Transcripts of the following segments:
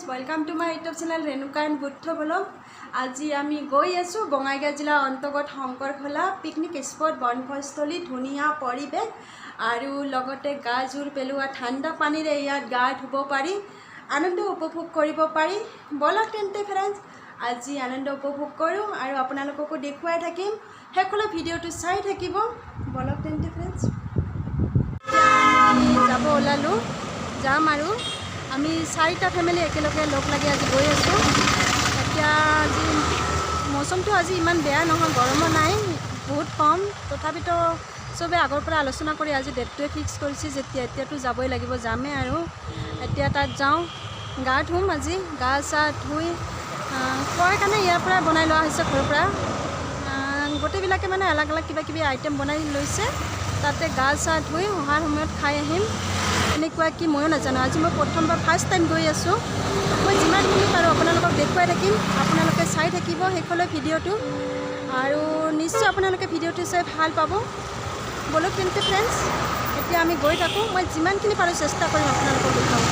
friends, welcome to my YouTube channel Renuka and Buddha Vlog. আজি আমি গৈ আছো বঙাইগাঁও জিলাৰ অন্তৰ্গত শংকৰখোলা পিকনিক স্পট বনভোজস্থলী ধুনীয়া পৰিৱেশ আৰু লগতে গা জোৰ পেলোৱা ঠাণ্ডা পানীৰে ইয়াত গা ধুব পাৰি আনন্দ উপভোগ কৰিব পাৰি বলক তেন্তে ফ্ৰেন্ডছ আজি আনন্দ উপভোগ কৰোঁ আৰু আপোনালোককো দেখুৱাই থাকিম হেকলে ভিডিঅ'টো চাই থাকিব বলক তেন্তে ফ্ৰেন্ডছ যাব ওলালো যাম আৰু আমি 4টা ফ্যামিলি একেলগে লগ লাগি আজি গৈ আছো এতিয়া আজি মৌসুমটো আজি ইমান বেয়া নহয় গৰম নাই বহুত কম তথাপিতো সবে আগৰ পৰা আলোচনা কৰি আজি ডেটটোৱে ফিক্স কৰিছে যেতিয়া এতিয়াতো যাবই লাগিব যামে আৰু এতিয়া তাত যাওঁ গা ধুম আজি গা চা ধুই খোৱাৰ কাৰণে ইয়াৰ পৰা বনাই লোৱা হৈছে ঘৰৰ পৰা গোটেইবিলাকে মানে আলাগ আলাগ কিবা কিবি আইটেম বনাই লৈছে তাতে গা চা ধুই অহাৰ সময়ত খাই আহিম এনেকুৱা কি ময়ো নাজানো আজি মই প্ৰথমবাৰ ফাৰ্ষ্ট টাইম গৈ আছোঁ মই যিমানখিনি পাৰোঁ আপোনালোকক দেখুৱাই থাকিম আপোনালোকে চাই থাকিব শেষলৈ ভিডিঅ'টো আৰু নিশ্চয় আপোনালোকে ভিডিঅ'টো চাই ভাল পাব বলক কিন্তু ফ্ৰেণ্ডছ এতিয়া আমি গৈ থাকোঁ মই যিমানখিনি পাৰোঁ চেষ্টা কৰিম আপোনালোকক দেখুৱাব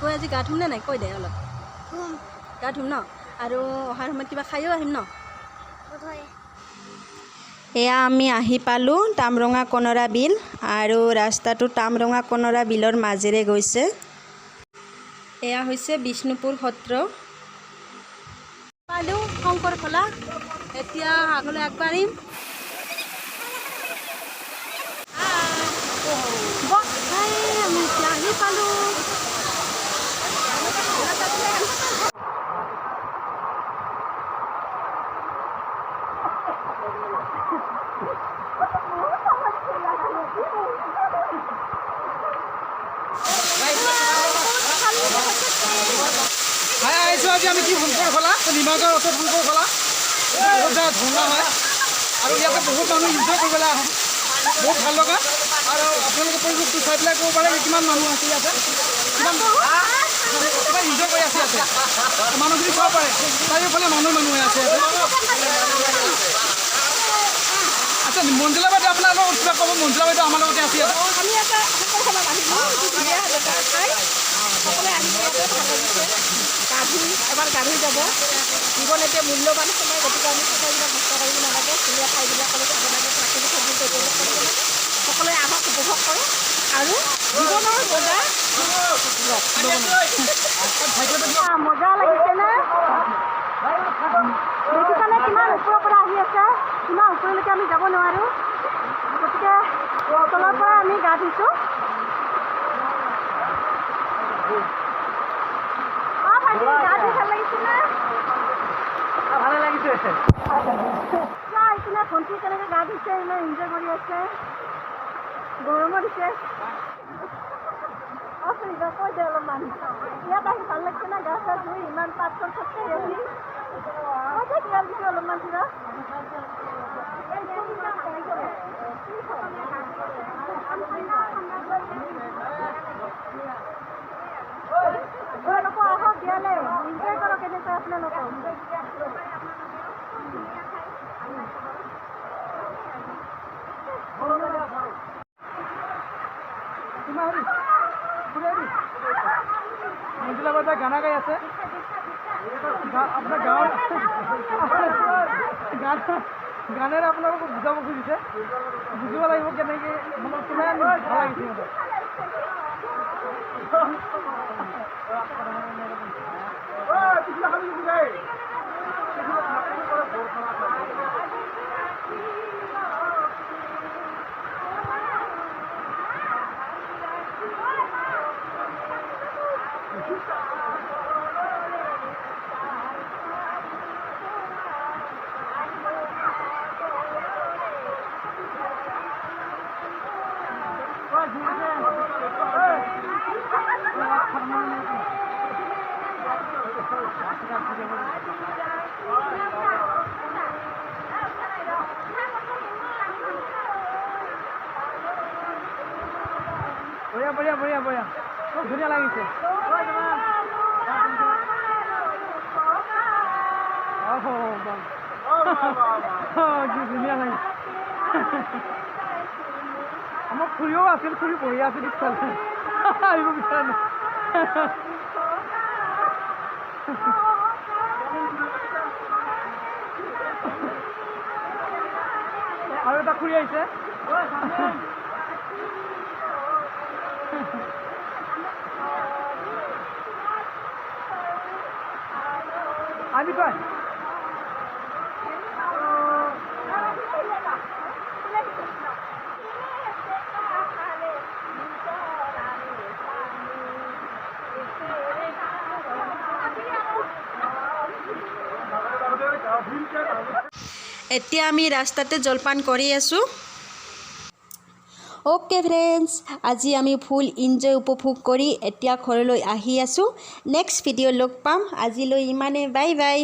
গৈ আজি গা ধুম নে নাই কৈ দে অলপ গা ধুম ন আৰু অহাৰ সময়ত কিবা খায়ো আহিম ন এয়া আমি আহি পালোঁ তামৰঙা কনৰা বিল আৰু ৰাস্তাটো তামৰঙা কনৰা বিলৰ মাজেৰে গৈছে এয়া হৈছে বিষ্ণুপুৰ সত্ৰ পালোঁ শংকৰখোলা এতিয়া আগলৈ আগবাঢ়িম আমি এতিয়া আহি পালোঁ আজি আমি কি শংকৰখোলা নিমাগাঁৱৰ ওচৰত শংকৰখোলা বহুত জেগা ধুনীয়া হয় আৰু ইয়াতে বহুত মানুহ এনজয় কৰিবলৈ আহে বহুত ভাল লগা আৰু আপোনালোকে পৰিৱেশটো চাই পেলাই ক'ব পাৰে কিমান মানুহ আছে ইয়াতে কিমান এনজয় কৰি আছে ইয়াতে মানুহখিনি চাব পাৰে চাৰিওফালে মানুহে আছে ইয়াতে আচ্ছা মঞ্জুলা বাইদেউ আপোনালোকক কিবা ক'ব মঞ্জুলা বাইদেউ আমাৰ লগতে আছে ইয়াতে এবাৰ গা ধুই যাব জীৱন এতিয়া মূল্যৱান সময় গতিকে আমি সকলোবিলাক নষ্ট কৰিব নালাগে ধুনীয়া ঠাইবিলাকলৈ যাব লাগে প্ৰাকৃতিক সৌন্দৰ্য উপভোগ কৰিব লাগে সকলোৱে আমাক উপভোগ কৰে আৰু জীৱনৰ মজা লাগিছেনে দেখিছানে কিমান ওপৰৰ পৰা আহি আছে কিমান ওপৰলৈকে আমি যাব নোৱাৰোঁ গতিকে তলৰ পৰা আমি গা ধুইছোঁ ভালে লাগিছে এইপিনে ভণ্টি কেনেকৈ গা ধুইছে ইমান এনজয় কৰি আছে গৰমো দিছে কৈ দে অলপমান ইয়াত আহি ভাল লাগিছে না গা চা ধুই ইমান পাতল খোজকাঢ়ি আহি কৈ দে কিবা দিছে অলপমান কিবা আহক দিয়ালে এনজয় কৰক কেনেকৈ আপোনালোকক মঞ্জুলা বাইদেউ গানা গাই আছে আপোনাৰ গাঁৱৰ গানেৰে আপোনালোকক বুজাব খুজিছে বুজিব লাগিব কেনেকৈ মানে কিমান ভাল লাগিছে বঢ়িয়া বঢ়িয়া বঢ়িয়া বঢ়িয়া খুব ধুনীয়া লাগিছে কি ধুনীয়া লাগিছে আমাৰ খুৰীও আছিল খুৰী বঢ়িয়া আছিল আহিব বিচাৰে আৰু এটা খুৰী আহিছে আমি কয় এতিয়া আমি ৰাস্তাতে জলপান কৰি আছোঁ। অ'কে ফ্ৰেণ্ডছ, আজি আমি ফুল ইনজয় উপভোগ কৰি এতিয়া ঘৰলৈ আহি আছোঁ। নেক্সট ভিডিঅ' লগ পাম। আজিলৈ ইমানে, বাই বাই।